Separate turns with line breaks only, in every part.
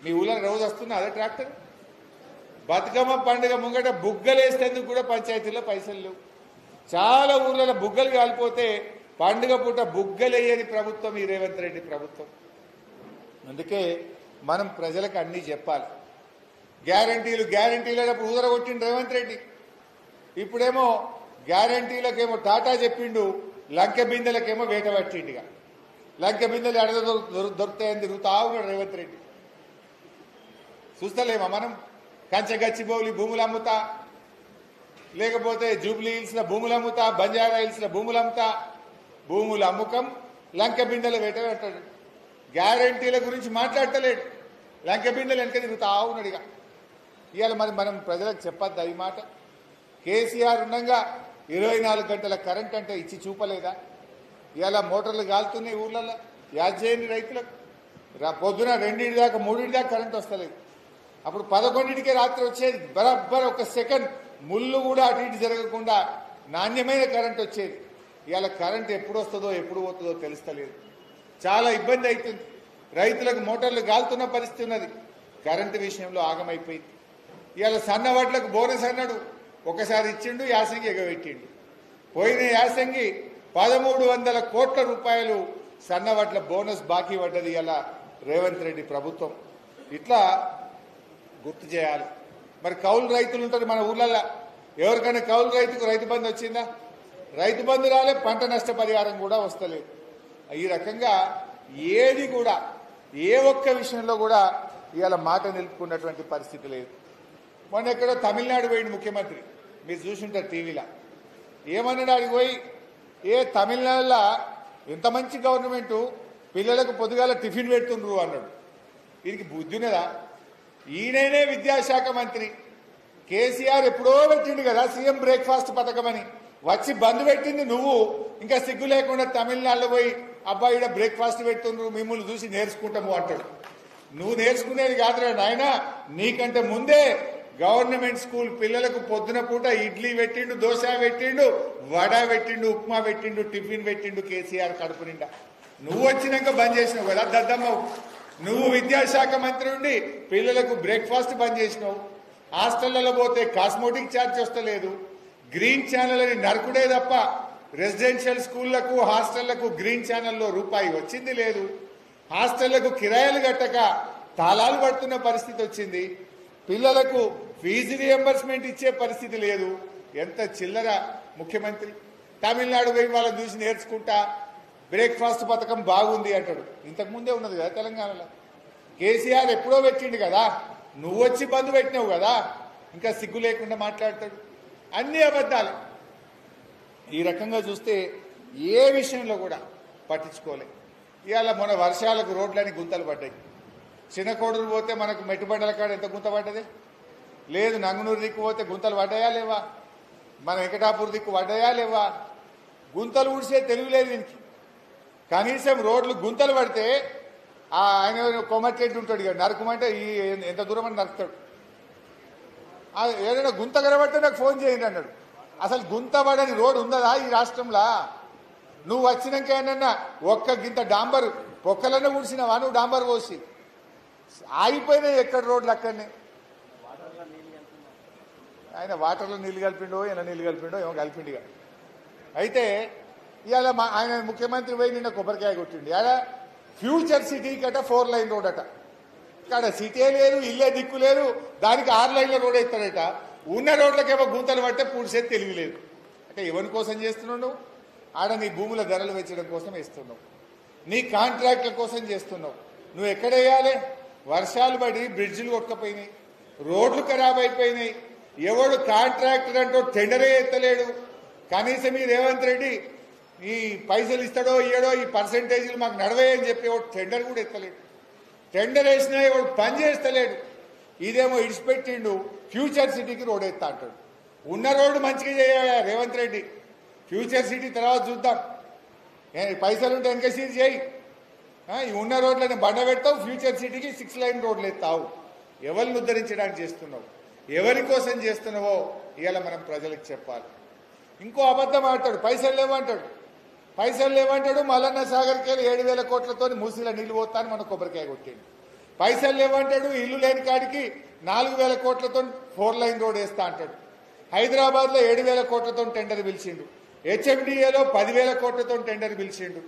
మీ ఊళ్ళో రోజు వస్తున్నా అదే ట్రాక్టర్. బతుకమ్మ పండుగ ముంగట బుగ్గలేసేందుకు కూడా పంచాయతీలో పైసలు లేవు. చాలా ఊర్లలో బుగ్గలు కాలిపోతే పండుగ పూట బుగ్గలేయని ప్రభుత్వం ఈ రేవంత్ రెడ్డి ప్రభుత్వం. అందుకే మనం ప్రజలకు అన్నీ చెప్పాలి. గ్యారంటీలు అయినప్పుడు ఊదరగొట్టిండు రేవంత్ రెడ్డి. ఇప్పుడేమో గ్యారంటీలకేమో టాటా చెప్పిండు, లంకె బిందెలకేమో వేట పట్టిండుగా. లంకె బిందెలు ఎడ దొరుకుతాయని తిరుగుతా ఉన్నాడు రేవంత్ రెడ్డి. చూస్తలేమా మనం? కంచగచ్చిబౌలి భూములు అమ్ముతా, లేకపోతే జూబ్లీ హిల్స్లో భూములు అమ్ముతా, బంజారా హిల్స్లో భూములు అమ్ముతా, భూముల అమ్ముకం లంకె బిందెల వేట అంటాడు. గ్యారంటీల గురించి మాట్లాడతలేడు, లంకె బిందెలు వెనక తిరుగుతా ఉన్నాడు. ఇక ఇవాళ మనం ప్రజలకు చెప్పద్దా ఈ మాట? కేసీఆర్ ఉండగా 24 గంటల కరెంట్ అంటే ఇచ్చి చూపలేదా? ఇవాళ మోటార్లు కాలుతున్నాయి ఊళ్ళల్లో, యాజ్జేయని రైతులకు. పొద్దున 2 దాకా 3 దాకా కరెంట్ వస్తలేదు. అప్పుడు 11కే రాత్రి వచ్చేది. బరాబర్ ఒక సెకండ్ ముళ్ళు కూడా అటు ఇటు జరగకుండా నాణ్యమైన కరెంట్ వచ్చేది. ఇవాళ కరెంట్ ఎప్పుడు వస్తుందో ఎప్పుడు పోతుందో తెలుస్తలేదు. చాలా ఇబ్బంది అవుతుంది. రైతులకు మోటార్లు గాలుతున్న పరిస్థితి ఉన్నది. కరెంటు విషయంలో ఆగమైపోయింది. ఇవాళ సన్నవడ్లకు బోనస్ అన్నాడు, ఒకసారి ఇచ్చిండు, యాసంగి ఎగబెట్టిండు. పోయిన యాసంగి 1300 కోట్ల రూపాయలు సన్నవడ్ల బోనస్ బాకీ పడ్డది ఇలా రేవంత్ రెడ్డి ప్రభుత్వం. ఇట్లా గుర్తు చేయాలి. మరి కౌలు రైతులు ఉంటారు మన ఊళ్ళల్లో. ఎవరికైనా కౌలు రైతుకు రైతు బంధు వచ్చిందా? రైతు బంధు రాలే, పంట నష్టపరిహారం కూడా వస్తలేదు. ఈ రకంగా ఏది కూడా ఏ ఒక్క విషయంలో కూడా ఇవాళ మాట నిలుపుకున్నటువంటి పరిస్థితి లేదు. మొన్న ఎక్కడో తమిళనాడు పోయింది ముఖ్యమంత్రి, మీరు చూసుంటారు టీవీలో. ఏమన్నాడు ఆడికి పోయి? తమిళనాడులో ఎంత మంచి గవర్నమెంటు, పిల్లలకు పొద్దుగాల టిఫిన్ పెడుతుండ్రు అన్నాడు. దీనికి బుద్ధి ఉన్నదా? ఈయననే విద్యాశాఖ మంత్రి. కేసీఆర్ ఎప్పుడో పెట్టిండు కదా సీఎం బ్రేక్ఫాస్ట్ పథకం అని. వచ్చి బంద్ పెట్టింది నువ్వు. ఇంకా సిగ్గు లేకుండా తమిళనాడులో పోయి అబ్బాయి ఇక్కడ బ్రేక్ఫాస్ట్ పెడుతుండ్రు, మిమ్మల్ని చూసి నేర్చుకుంటాము అంటాడు. నువ్వు నేర్చుకునేది కాదురా నాయన, నీకంటే ముందే గవర్నమెంట్ స్కూల్ పిల్లలకు పొద్దున పూట ఇడ్లీ పెట్టిండు, దోశ పెట్టిండు, వడ పెట్టిండు, ఉప్మా పెట్టిండు, టిఫిన్ పెట్టిండు కేసీఆర్ కడుపు నిండా. నువ్వు వచ్చినాక బంద్ చేసినావు కదా దద్దమ్మవు. నువ్వు విద్యాశాఖ మంత్రి ఉండి పిల్లలకు బ్రేక్ఫాస్ట్ బంద్ చేసినావు. హాస్టళ్లలో పోతే కాస్మోటిక్ ఛార్జ్ వస్తలేదు. గ్రీన్ ఛానల్ అని నరకుడే తప్ప రెసిడెన్షియల్ స్కూళ్లకు హాస్టళ్లకు గ్రీన్ ఛానల్లో రూపాయి వచ్చింది లేదు. హాస్టళ్లకు కిరాయిలు కట్టక తాళాలు పడుతున్న పరిస్థితి వచ్చింది. పిల్లలకు ఫీజు రియంబర్స్మెంట్ ఇచ్చే పరిస్థితి లేదు. ఎంత చిల్లర ముఖ్యమంత్రి. తమిళనాడు పోయి వాళ్ళని చూసి నేర్చుకుంటా బ్రేక్ఫాస్ట్ పథకం బాగుంది అంటాడు. ఇంతకుముందే ఉన్నది కదా తెలంగాణలో. కేసీఆర్ ఎప్పుడో పెట్టిండు కదా, నువ్వు వచ్చి బంద్ పెట్టినావు కదా, ఇంకా సిగ్గు లేకుండా మాట్లాడతాడు. అన్ని అబద్ధాలు. ఈ రకంగా చూస్తే ఏ విషయంలో కూడా పట్టించుకోలే. ఇవాళ మొన్న వర్షాలకు రోడ్లని గుంతలు పడ్డాయి. చిన్నకోడూరు పోతే మనకు మెట్టుబండల కాడ ఎంత గుంత పడ్డది లేదు. నంగునూరు దిక్కు పోతే గుంతలు పడ్డాయా లేవా? మన వెంకటాపూర్ దిక్కు పడ్డాయా లేవా? గుంతలు ఊడిసే తెలివి లేదు దీనికి. కనీసం రోడ్లు గుంతలు పడితే ఆయన కొమ్మట్టెడ్డి ఉంటాడు ఇక, నరకమంటే ఎంత దూరం అని నరుకుతాడు. ఏదైనా గుంత కనబడితే నాకు ఫోన్ చేయండి అన్నాడు. అసలు గుంత పడని రోడ్డు ఉందా ఈ రాష్ట్రంలో? నువ్వు వచ్చినాక ఏమన్నా ఒక్క గింత డాంబర్ పొక్కలన్నా ఊడిసినావా నువ్వు? డాంబర్ పోసి ఆగిపోయినాయి ఎక్కడ రోడ్లు అక్కడనే. ఆయన వాటర్లో నీళ్ళు కలిపిండో ఇలా నీళ్ళు కలిపిండో ఏమో కలిపిండిగా. అయితే ఇవాళ ఆయన ముఖ్యమంత్రి పోయి నిన్న కొబ్బరికాయ కొట్టిండి. అలా ఫ్యూచర్ సిటీ కట 4 లైన్ రోడ్ అట. ఇక్కడ సిటీ లేదు, ఇల్లే దిక్కు లేదు, దానికి 6 లైన్ల రోడ్ అవుతాడట. ఉన్న రోడ్లకేమో గుంతలు పడితే పూడ్చేది తెలివి లేదు. అంటే ఎవరి కోసం చేస్తున్నావు నువ్వు? ఆడ నీ భూముల ధరలు పెంచడం కోసం వేస్తున్నావు, నీ కాంట్రాక్ట్ల కోసం చేస్తున్నావు. నువ్వు ఎక్కడ వేయాలి? వర్షాలు పడి బ్రిడ్జిలు కొట్టుకపోయినాయి, రోడ్లు ఖరాబ్ అయిపోయినాయి. ఎవడు కాంట్రాక్టర్ అంటూ టెండరే ఎత్తలేడు. కనీసం ఈ రేవంత్ రెడ్డి ఈ పైసలు ఇస్తాడో ఇయ్యడో ఈ పర్సెంటేజీలు మాకు నడవేయని చెప్పి వాడు టెండర్ కూడా ఎత్తలేడు. టెండర్ వేసినా వాడు పని చేస్తలేడు. ఇదేమో ఇడిచిపెట్టిండు ఫ్యూచర్ సిటీకి రోడ్ ఎత్తా అంటాడు. ఉన్న రోడ్డు మంచిగా చేయాలి రేవంత్ రెడ్డి. ఫ్యూచర్ సిటీ తర్వాత చూద్దాం, పైసలు ఉంటే వెనకసీరి చేయి. ఈ ఉన్న రోడ్లని బండ పెడతావు, ఫ్యూచర్ సిటీకి 6 లైన్ రోడ్లు ఎత్తావు. ఎవరిని ఉద్ధరించడానికి చేస్తున్నావు, ఎవరి కోసం చేస్తున్నావో ఇవాళ మనం ప్రజలకు చెప్పాలి. ఇంకో అబద్ధం ఆడతాడు, పైసలు లేవంటాడు. మల్లన్న సాగర్కి 7,000 కోట్లతో మూసీల నీళ్లు పోతాను మన కొబ్బరికాయ కొట్టిండు. పైసలు లేవంటాడు. ఇల్లు లేని కాడికి 4,000 కోట్లతో 4 లైన్ రోడ్ వేస్తా అంటాడు. హైదరాబాద్లో 7,000 కోట్లతో టెండర్ పిలిచిండు. హెచ్ఎండిఏలో 10,000 కోట్లతో టెండర్ పిలిచిండు.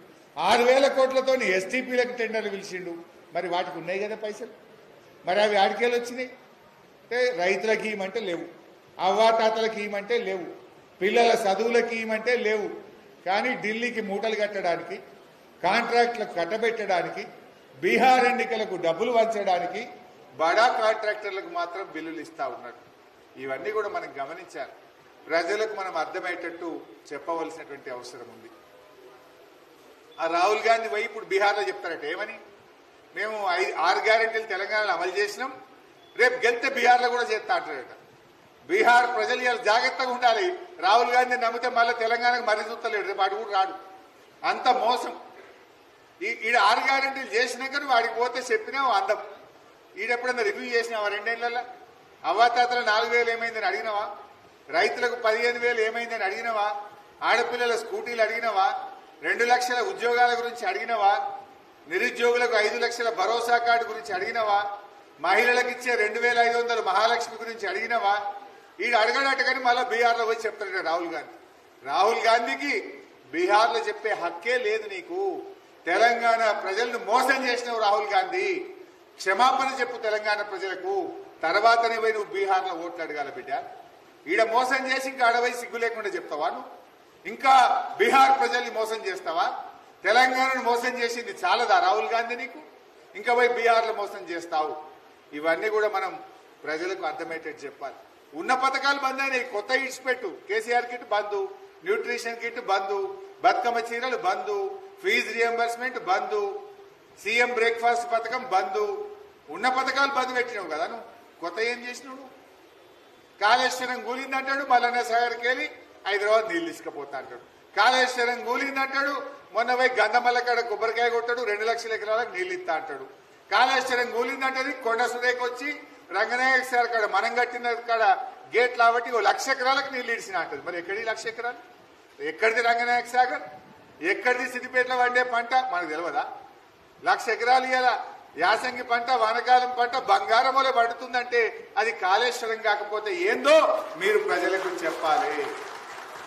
6,000 కోట్లతో ఎస్టీపీలకు టెండర్లు పిలిచిండు. మరి వాటికి ఉన్నాయి కదా పైసలు, మరి అవి ఆడికేళ్ళు వచ్చినాయి అంటే రైతులకు ఇవ్వమంటే లేవు, అవ్వాతాతలకు ఇవ్వమంటే లేవు, పిల్లల చదువులకు ఇవ్వమంటే లేవు. కానీ ఢిల్లీకి మూటలు కట్టడానికి, కాంట్రాక్టులకు కట్టబెట్టడానికి, బీహార్ ఎన్నికలకు డబ్బులు వంచడానికి బడా కాంట్రాక్టర్లకు మాత్రం బిల్లులు ఇస్తా ఉన్నాడు. ఇవన్నీ కూడా మనం గమనించాలి. ప్రజలకు మనం అర్థమయ్యేటట్టు చెప్పవలసినటువంటి అవసరం ఉంది. ఆ రాహుల్ గాంధీ పోయి ఇప్పుడు బీహార్లో చెప్తారట ఏమని, మేము 6 గ్యారెంటీలు తెలంగాణలో అమలు చేసినాం, రేపు గెలిస్తే బీహార్లో కూడా చేస్తా అంటారట. బీహార్ ప్రజలు ఇలా జాగ్రత్తగా ఉండాలి. రాహుల్ గాంధీ నమ్మితే మళ్ళీ తెలంగాణకు మరీ చూస్తలేడు, రేపు వాడు కూడా రాడు. అంత మోసం. ఈడ 6 గ్యారెంటీలు చేసినాక వాడికి పోతే చెప్పినావు అందం. ఈడెప్పుడన్నా రివ్యూ చేసినావా 2 ఏళ్లలో? అవ్వాతాతల 4,000 ఏమైందని అడిగినవా? రైతులకు 15,000 ఏమైందని అడిగినవా? ఆడపిల్లల స్కూటీలు అడిగినవా? 2 లక్షల ఉద్యోగాల గురించి అడిగినవా? నిరుద్యోగులకు 5 లక్షల భరోసా కార్డు గురించి అడిగినవా? మహిళలకు ఇచ్చే 2,500 మహాలక్ష్మి గురించి అడిగినవా? ఈడు అడగడట కానీ మళ్ళీ బీహార్లో పోయి చెప్తాడు రాహుల్ గాంధీ. రాహుల్ గాంధీకి బీహార్లో చెప్పే హక్కే లేదు నీకు. తెలంగాణ ప్రజలను మోసం చేసినావు రాహుల్ గాంధీ. క్షమాపణ చెప్పు తెలంగాణ ప్రజలకు, తర్వాతనే పోయి నువ్వు బీహార్లో ఓట్లు అడగాల బిడ్డ. ఈడ మోసం చేసి ఇంకా అడవై సిగ్గు లేకుండా చెప్తావా నువ్వు? ఇంకా బీహార్ ప్రజల్ని మోసం చేస్తావా? తెలంగాణను మోసం చేసింది చాలదా రాహుల్ గాంధీ నీకు? ఇంకా పోయి బీహార్లో మోసం చేస్తావు. ఇవన్నీ కూడా మనం ప్రజలకు అర్థమయ్యేటట్టు చెప్పాలి. ఉన్న పథకాలు బంద్ అయినాయి, కొత్త ఇట్స్ పెట్టు. కేసీఆర్ కిట్ బంధు, న్యూట్రిషన్ కిట్ బంధు, బతుకమ్మ చీరలు బంధు, ఫీజు రియంబర్స్మెంట్ బంధు, సీఎం బ్రేక్ఫాస్ట్ పథకం బంధు. ఉన్న పథకాలు బంద్ పెట్టినావు కదా నువ్వు. కొత్త ఏం చేసినావు? కాళేశ్వరం కూలిందంటాడు, మల్లన్న సాగర్కి వెళ్ళి హైదరాబాద్ నీళ్ళు తీసుకుపోతా అంటాడు. కాళేశ్వరం కూలిందంటాడు, మొన్న పోయి గంధమల్ల కాడ కొబ్బరికాయ కొట్టాడు, 2 లక్షల ఎకరాలకు నీళ్ళు ఇస్తా అంటాడు. కాళేశ్వరం కూలిందంటది, కొండ సురేకి వచ్చి రంగనాయక సార్ కాడ మనం కట్టిన కాడ గేట్ కాబట్టి 1,00,000 ఎకరాలకు నీళ్ళు ఇడిచిన అంటది. మరి ఎక్కడి 1,00,000 ఎకరాలు? ఎక్కడిది రంగనాయక సాగర్? ఎక్కడిది సిద్దిపేటలో వండే పంట? మనకు తెలియదా? 1,00,000 ఎకరాలు ఇవాళ యాసంగి పంట, వానకాలం పంట బంగారమూల పడుతుందంటే అది కాళేశ్వరం కాకపోతే ఏందో మీరు ప్రజలకు చెప్పాలి.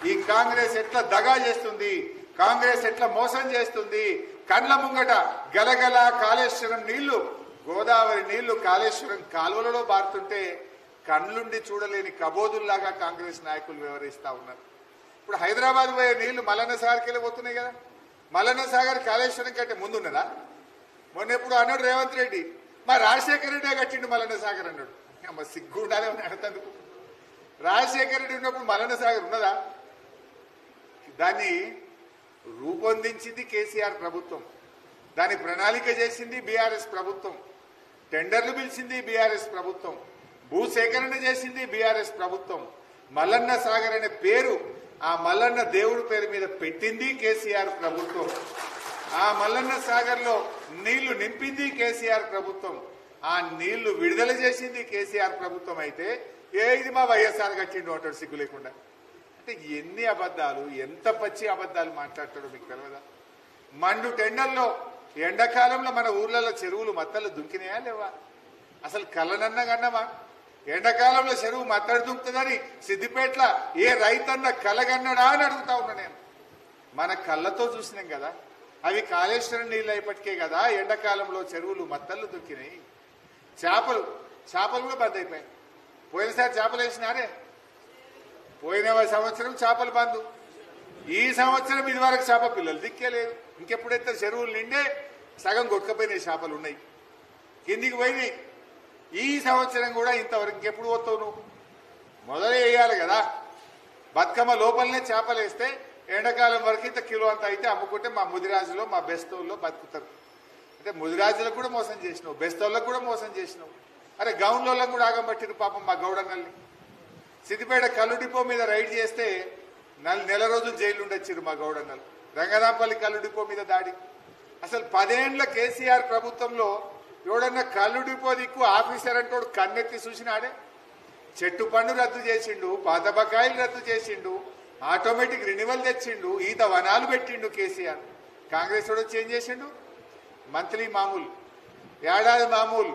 ఈ కాంగ్రెస్ ఎట్లా దగా చేస్తుంది, కాంగ్రెస్ ఎట్లా మోసం చేస్తుంది. కండ్ల ముంగట గలగల కాళేశ్వరం నీళ్లు, గోదావరి నీళ్లు కాళేశ్వరం కాలువలలో బారుతుంటే కండ్లుండి చూడలేని కబోదుల్లాగా కాంగ్రెస్ నాయకులు వ్యవహరిస్తా ఉన్నారు. ఇప్పుడు హైదరాబాద్ పోయే నీళ్లు మల్లన్న సాగర్కి వెళ్ళిపోతున్నాయి కదా. మల్లన్న సాగర్ కాళేశ్వరం కంటే ముందున్నదా? మొన్న ఎప్పుడు అన్నాడు రేవంత్ రెడ్డి, మా రాజశేఖర రెడ్డి కట్టిండు మల్లన్న సాగర్ అన్నాడు. మరి సిగ్గు ఉండాలి అడతందుకు. రాజశేఖర రెడ్డి ఉన్నప్పుడు మల్లన్న సాగర్ ఉన్నదా? దాన్ని రూపొందించింది కేసీఆర్ ప్రభుత్వం, దాని ప్రణాళిక చేసింది బీఆర్ఎస్ ప్రభుత్వం, టెండర్లు పిలిచింది బీఆర్ఎస్ ప్రభుత్వం, భూసేకరణ చేసింది బీఆర్ఎస్ ప్రభుత్వం. మల్లన్న సాగర్ అనే పేరు ఆ మల్లన్న దేవుడి పేరు మీద పెట్టింది కేసీఆర్ ప్రభుత్వం. ఆ మల్లన్న సాగర్ లో నీళ్లు నింపింది కేసీఆర్ ప్రభుత్వం. ఆ నీళ్లు విడుదల చేసింది కేసీఆర్ ప్రభుత్వం. అయితే ఇది మా వైఎస్ఆర్ కట్టిండు అంటాడు సిగ్గు లేకుండా. అంటే ఎన్ని అబద్ధాలు, ఎంత పచ్చి అబద్ధాలు మాట్లాడతాడో మీకు తెలియదా? మండు టెండర్లో ఎండాకాలంలో మన ఊర్లలో చెరువులు మత్తలు దుంకినాయా లేవా? అసలు కళ్ళనన్నా కన్నమా? ఎండాకాలంలో చెరువు మత్తడి దుంకుతుందని సిద్దిపేటలో ఏ రైతన్న కలగన్నడా అని అడుగుతా ఉన్నా నేను. మన కళ్ళతో చూసినాం కదా. అవి కాళేశ్వరం నీళ్ళు అయిపటికే కదా ఎండాకాలంలో చెరువులు మత్తళ్ళు దుక్కినాయి. చేపలు కూడా బంద్ అయిపోయాయి. పోయినసారి చేపలు వేసినారే, పోయిన సంవత్సరం చేపలు బంద్. ఈ సంవత్సరం ఇది వరకు చేప పిల్లలు దిక్కేలేదు. ఇంకెప్పుడైతే చెరువులు నిండే సగం కొట్టుకపోయినాయి, చేపలు ఉన్నాయి కిందికి పోయినాయి. ఈ సంవత్సరం కూడా ఇంతవరకు ఇంకెప్పుడు పోతావు నువ్వు? మొదలే వేయాలి కదా. బతుకమ్మ లోపలనే చేపలు వేస్తే ఎండాకాలం వరకు ఇంత కిలో అంత అయితే అమ్ముకుంటే మా ముదిరాజులో మా బెస్తోల్లో బతుకుతారు. అంటే ముదిరాజులకు కూడా మోసం చేసినావు, బెస్తోళ్ళకు కూడా మోసం చేసినావు. అరే గౌన్లోళ్ళకు కూడా ఆగం పట్టిరు పాపం మా గౌడన్నల్ని. సిద్దిపేట కల్లు డిపో మీద రైడ్ చేస్తే నెల రోజులు జైలు ఉండొచ్చారు మా గౌడన్నలు. రంగనాంపల్లి కల్లు డిపో మీద దాడి. అసలు 10 ఏళ్ల కేసీఆర్ ప్రభుత్వంలో ఎవడన్నా కల్లు డిపో దిక్కు ఆఫీసర్ అంటోడు కన్నెత్తి చూసినాడే. చెట్టు పన్ను రద్దు చేసిండు, పాత బకాయిలు రద్దు చేసిండు, ఆటోమేటిక్ రెన్యువల్ తెచ్చిండు, ఈత వనాలు పెట్టిండు కేసీఆర్. కాంగ్రెస్ వాడు చేంజ్ చేసిండు. మంత్లీ మామూలు, ఏడాది మామూలు,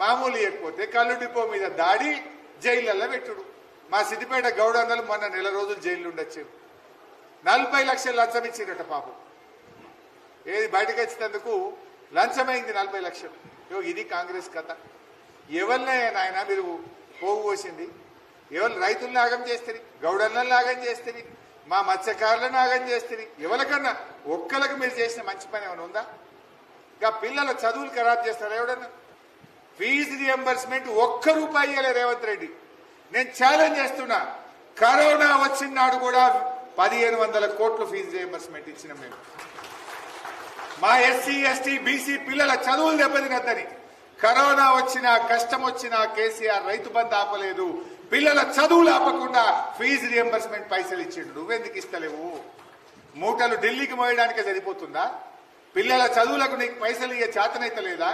మామూలు ఇవ్వకపోతే కళ్ళు డిపో మీద దాడి జైళ్ళల్లో పెట్టుడు. మా సిద్దిపేట గౌడన్నలు మొన్న నెల రోజులు జైల్లో ఉండొచ్చారు. 40 లక్షలు లంచం ఇచ్చిరట పాపం. ఏది బయటకు వచ్చినందుకు లంచమైంది 40 లక్షలు. ఇది కాంగ్రెస్ కథ. ఎవరినే నాయన మీరు పోగు పోసింది? ఎవరు రైతులను నాగం చేస్తుంది, గౌడన్నలు నాగం చేస్తుంది, మా మత్స్యకారులను నాగం చేస్తుంది. ఎవరికన్నా ఒక్కరికి మీరు చేసిన మంచి పని ఏమైనా ఉందా? ఇంకా పిల్లల చదువులు ఖరాబ్ చేస్తారు ఎవడన్నా? ఫీజు రియంబర్స్మెంట్ ఒక్క రూపాయి ఇవ్వలే రేవంత్ రెడ్డి. నేను ఛాలెంజ్ చేస్తున్నా, కరోనా వచ్చిన నాడు కూడా 1500 కోట్లు ఫీజు రియంబర్స్మెంట్ ఇచ్చినాం మేము. మా ఎస్సీ ఎస్టీ బీసీ పిల్లల చదువులు దెబ్బతినద్దని. కరోనా వచ్చినా కష్టం వచ్చినా కేసీఆర్ రైతు బంధు ఆపలేదు, పిల్లల చదువులు ఆపకుండా ఫీజు రియంబర్స్మెంట్ పైసలు ఇచ్చిండు. నువ్వెందుకు ఇస్తలేవు? మూటలు ఢిల్లీకి మోయడానికే సరిపోతుందా? పిల్లల చదువులకు నీకు పైసలు ఇయ్యే చేతనైతే లేదా?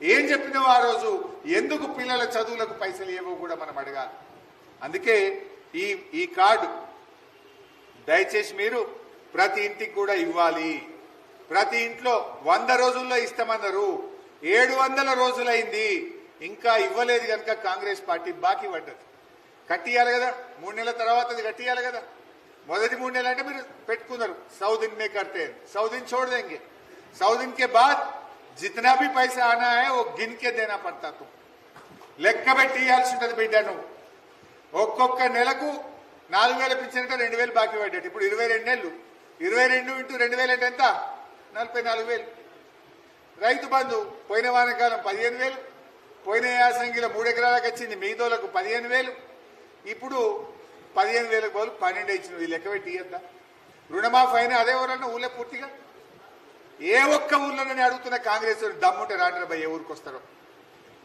ఏం చెప్పినావు ఆ రోజు? ఎందుకు పిల్లల చదువులకు పైసలు ఇవ్వవు కూడా మనం అడగాలి. అందుకే ఈ కార్డు దయచేసి మీరు ప్రతి ఇంటికి కూడా ఇవ్వాలి. ప్రతి ఇంట్లో 100 రోజుల్లో ఇస్తామన్నారు. 700 రోజులైంది, ఇంకా ఇవ్వలేదు కనుక కాంగ్రెస్ పార్టీ బాకీ పడ్డది. కట్టియాలి కదా, 3 నెలల తర్వాత అది కట్టియాలి కదా. మొదటి 3 నెలలు అంటే మీరు పెట్టుకున్నారు, 100 दिन में करते हैं, 100 दिन छोड़ देंगे, 100 दिन के बाद जितना भी पैसा आना है वो गिन के देना पड़ता. तुम లెక్క పెట్టి ఇవ్వాల్సి ఉంటుంది బిడ్డ. నువ్వు ఒక్కొక్క నెలకు 4000 పింఛన్ 2000 బాకీ పడ్డట్టు. ఇప్పుడు 22 నెలలు, 22 ఇంటూ 2000 అంటే ఎంత? 44,000. రైతు బంధు పోయిన వానకాలం 15,000, పోయిన యాసంగిలో 3 ఎకరాలకు వచ్చింది, మిగతాలకు 15,000. ఇప్పుడు 15,000 బదులు 12 ఇచ్చిన. లెక్క పెట్టి ఇయ్యద్దా? రుణమాఫీ అయినా అదే ఎవరన్నా ఊళ్ళో పూర్తిగా? ఏ ఒక్క ఊర్లో నేను అడుగుతున్న కాంగ్రెస్ దమ్ముంటే రాండి భయ, ఏ ఊరికి వస్తారో.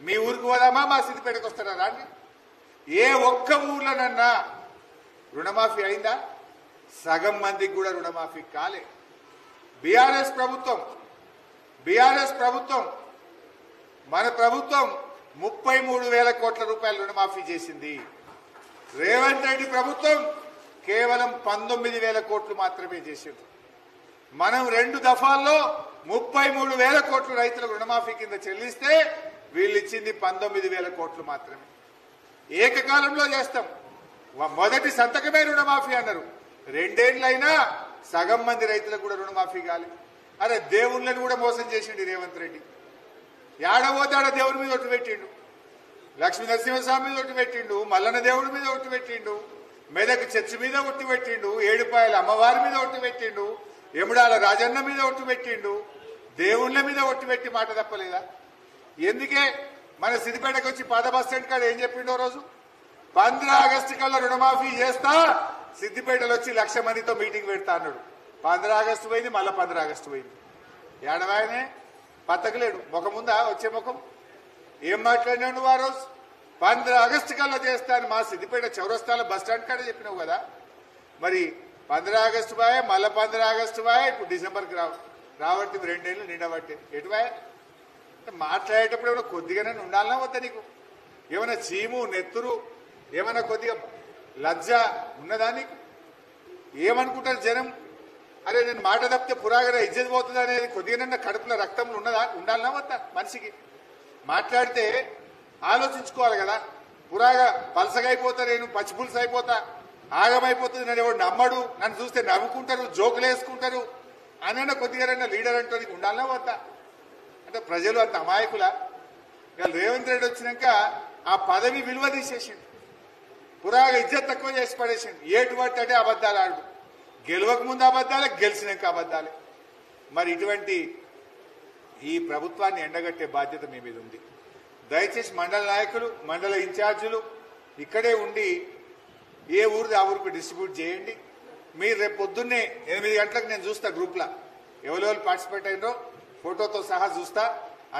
మీ ఊరికి పోదామా, మా సిద్దిపేటకు వస్తారా రాండి. ఏ ఒక్క ఊర్లోనన్నా రుణమాఫీ అయిందా? సగం మందికి కూడా రుణమాఫీ కాలే. బీఆర్ఎస్ ప్రభుత్వం మన ప్రభుత్వం 33,000 కోట్ల రూపాయల రుణమాఫీ చేసింది. రేవంత్ రెడ్డి ప్రభుత్వం కేవలం 19,000 కోట్లు మాత్రమే చేసింది. మనం 2 దఫాల్లో 33,000 కోట్లు రైతులకు రుణమాఫీ కింద చెల్లిస్తే వీళ్ళు ఇచ్చింది 19,000 కోట్లు మాత్రమే. ఏకకాలంలో చేస్తాం. మొదటి సంతకమే రుణమాఫీ అన్నారు. 2 ఏళ్లైనా సగం మంది రైతులకు కూడా రుణమాఫీ కాలి. అరే దేవుళ్ళని కూడా మోసం చేసిండు రేవంత్ రెడ్డి. ఏడబోతే ఆడ దేవుడి మీద ఒట్టు పెట్టిండు, లక్ష్మీ నరసింహస్వామి మీద ఒట్టు పెట్టిండు, మల్లన్న దేవుడి మీద ఒట్టు పెట్టిండు, మెదక్ చర్చి మీద ఒట్టు పెట్టిండు, ఏడుపాయల అమ్మవారి మీద ఒట్టు పెట్టిండు, ఎముడాల రాజన్న మీద ఒట్టు పెట్టిండు, దేవుళ్ళ మీద ఒట్టు పెట్టి మాట తప్పలేదా? ఎందుకే మన సిద్దిపేటకు వచ్చి పాత బస్ స్టాండ్ కాడ ఏం చెప్పిండో రోజు? 15 ఆగస్టు కల్లా రుణమాఫీ చేస్తా, సిద్దిపేటలో వచ్చి 1,00,000 మందితో మీటింగ్ పెడతా అన్నాడు. 15 ఆగస్టు పోయింది, మళ్ళీ 15 ఆగస్టు పోయింది. ఏడవాయనే పత్తకలేడు. ముఖం ఉందా? వచ్చే ముఖం ఏం మాట్లాడినావు నువ్వు ఆ రోజు? 15 ఆగస్టు కల్లా చేస్తాను మా సిద్దిపేట చౌరస్తాల బస్ స్టాండ్ కాడ చెప్పినావు కదా. మరి 15 ఆగస్టు బాయ్, మళ్ళీ 15 ఆగస్టు బాయ్, ఇప్పుడు డిసెంబర్కి రాబట్టి 2 ఏళ్ళు నిండబట్టే. ఎటు బాయ్? మాట్లాడేటప్పుడు ఏమైనా కొద్దిగానే ఉండాలన్నా వద్దా నీకు? ఏమైనా చీము నెత్తురు ఏమైనా కొద్దిగా లజ్జ ఉన్నదా నీకు? ఏమనుకుంటారు జనం? అరే నేను మాట తప్పితే పురాగర ఇజ్జత్ పోతుంది అనేది కొద్దిగానన్నా కడుపులో రక్తంలో ఉండాలన్నా వద్దా? మనిషికి మాట్లాడితే ఆలోచించుకోవాలి కదా. పురాగా పలసగా అయిపోతా, నేను పచ్చిపులుసు అయిపోతా, ఆగమైపోతుంది, నన్ను ఎవరు నమ్మడు, నన్ను చూస్తే నవ్వుకుంటారు, జోకులు వేసుకుంటారు అనన్నా కొద్దిగానన్నా లీడర్ అంటే నీకు ఉండాలన్నా వద్దా? అంటే ప్రజలు అంత అమాయకులా? ఇవాళ రేవంత్ రెడ్డి వచ్చినాక ఆ పదవి విలువ తీసేసిండు, పురాగా ఇజ్జత్ తక్కువ చేసి పడేసిండు. ఏటు పట్టే అబద్ధాలు ఆడు, గెలవక ముందు అబద్ధాలే, గెలిచినాక అబద్ధాలే. మరి ఇటువంటి ఈ ప్రభుత్వాన్ని ఎండగట్టే బాధ్యత మీ మీద ఉంది. దయచేసి మండల నాయకులు, మండల ఇన్ఛార్జీలు ఇక్కడే ఉండి ఏ ఊరిది ఆ ఊరికి డిస్ట్రిబ్యూట్ చేయండి. మీరు రేపు పొద్దున్నే 8 గంటలకు నేను చూస్తా గ్రూప్లో ఎవరెవరు పార్టిసిపేట్ అయినో ఫోటోతో సహా చూస్తా.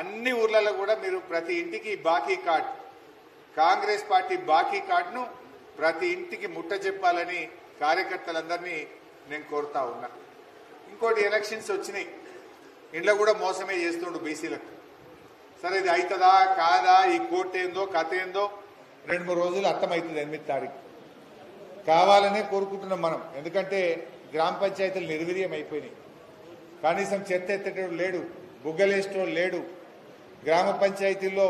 అన్ని ఊర్లలో కూడా మీరు ప్రతి ఇంటికి బాకీ కార్డు, కాంగ్రెస్ పార్టీ బాకీ కార్డును ప్రతి ఇంటికి ముట్ట చెప్పాలని కార్యకర్తలందరినీ నేను కోరుతా ఉన్నా. ఇంకోటి ఎలక్షన్స్ వచ్చినాయి, ఇంట్లో కూడా మోసమే చేస్తుండు బీసీలకు. సరే ఇది అవుతుందా కాదా, ఈ కోర్టు ఏందో కథ ఏందో 2-3 రోజులు అర్థమవుతుంది. 8వ తారీఖు కావాలనే కోరుకుంటున్నాం మనం. ఎందుకంటే గ్రామ పంచాయతీలు నిర్వీర్యం అయిపోయినాయి. కనీసం చెత్త ఎత్తేటోడు లేడు, బుగ్గలేసేటోడు లేడు. గ్రామ పంచాయతీల్లో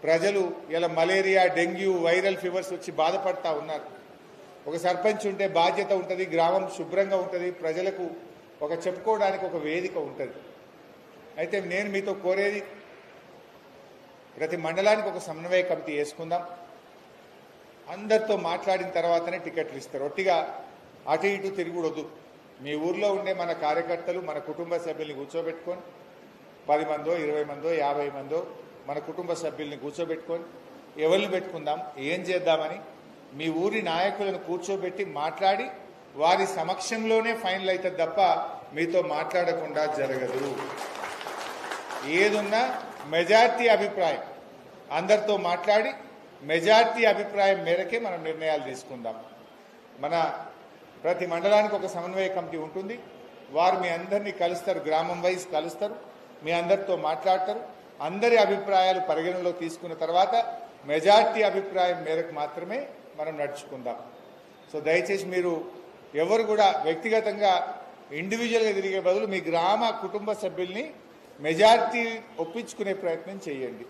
ప్రజలు ఇలా మలేరియా, డెంగ్యూ, వైరల్ ఫీవర్స్ వచ్చి బాధపడతా ఉన్నారు. ఒక సర్పంచ్ ఉంటే బాధ్యత ఉంటుంది, గ్రామం శుభ్రంగా ఉంటుంది, ప్రజలకు ఒక చెప్పుకోవడానికి ఒక వేదిక ఉంటుంది. అయితే నేను మీతో కోరేది, ప్రతి మండలానికి ఒక సమన్వయ కమిటీ వేసుకుందాం. అందరితో మాట్లాడిన తర్వాతనే టికెట్లు ఇస్తారు. ఒట్టిగా అటు ఇటు తిరుగుడొద్దు. మీ ఊర్లో ఉండే మన కార్యకర్తలు, మన కుటుంబ సభ్యుల్ని కూర్చోబెట్టుకొని 10 మందో 20 మందో 50 మందో మన కుటుంబ సభ్యుల్ని కూర్చోబెట్టుకొని ఎవరిని పెట్టుకుందాం, ఏం చేద్దామని మీ ఊరి నాయకులను కూర్చోబెట్టి మాట్లాడి వారి సమక్షంలోనే ఫైనల్ అవుతుంది తప్ప మీతో మాట్లాడకుండా జరగదు. ఏదున్నా మెజార్టీ అభిప్రాయం, అందరితో మాట్లాడి మెజార్టీ అభిప్రాయం మేరకే మనం నిర్ణయాలు తీసుకుందాం. మన ప్రతి మండలానికి ఒక సమన్వయ కమిటీ ఉంటుంది. వారు మీ అందరినీ కలుస్తారు, గ్రామం వైజ్ కలుస్తారు, మీ అందరితో మాట్లాడతారు. అందరి అభిప్రాయాలు పరిగణనలో తీసుకున్న తర్వాత మెజార్టీ అభిప్రాయం మేరకు మాత్రమే మనం నడుచుకుందాం. సో దయచేసి మీరు ఎవరు కూడా వ్యక్తిగతంగా ఇండివిజువల్గా తిరిగే బదులు మీ గ్రామ కుటుంబ సభ్యుల్ని మెజార్టీ ఒప్పించుకునే ప్రయత్నం చేయండి.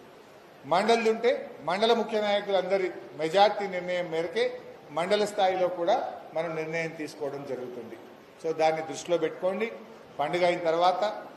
మండలి ఉంటే మండల ముఖ్య నాయకులందరి మెజార్టీ నిర్ణయం మేరకే మండల స్థాయిలో కూడా మనం నిర్ణయం తీసుకోవడం జరుగుతుంది. సో దాన్ని దృష్టిలో పెట్టుకోండి. పండుగ అయిన తర్వాత